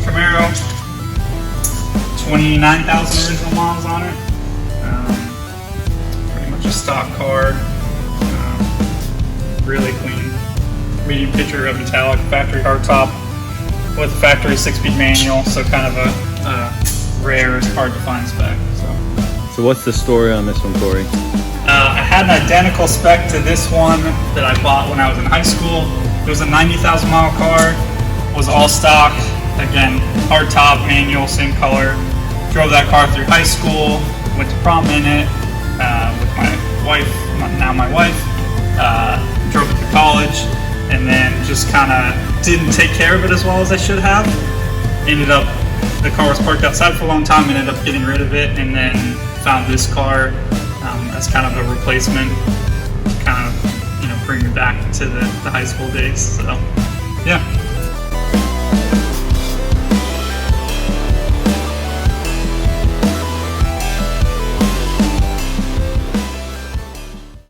Camaro, 29,000 original miles on it. Pretty much a stock car. Really clean. Medium picture of metallic factory hardtop with a factory 6-speed manual, so kind of a rare, hard to find spec. So what's the story on this one, Corey? I had an identical spec to this one that I bought when I was in high school. It was a 90,000 mile car, was all stock, again, hard top, manual, same color. Drove that car through high school, went to prom in it with my wife, now my wife. Drove it to college, and then just kind of didn't take care of it as well as I should have. Ended up, the car was parked outside for a long time, ended up getting rid of it, and then found this car as kind of a replacement, kind of, bring me back to the high school days. So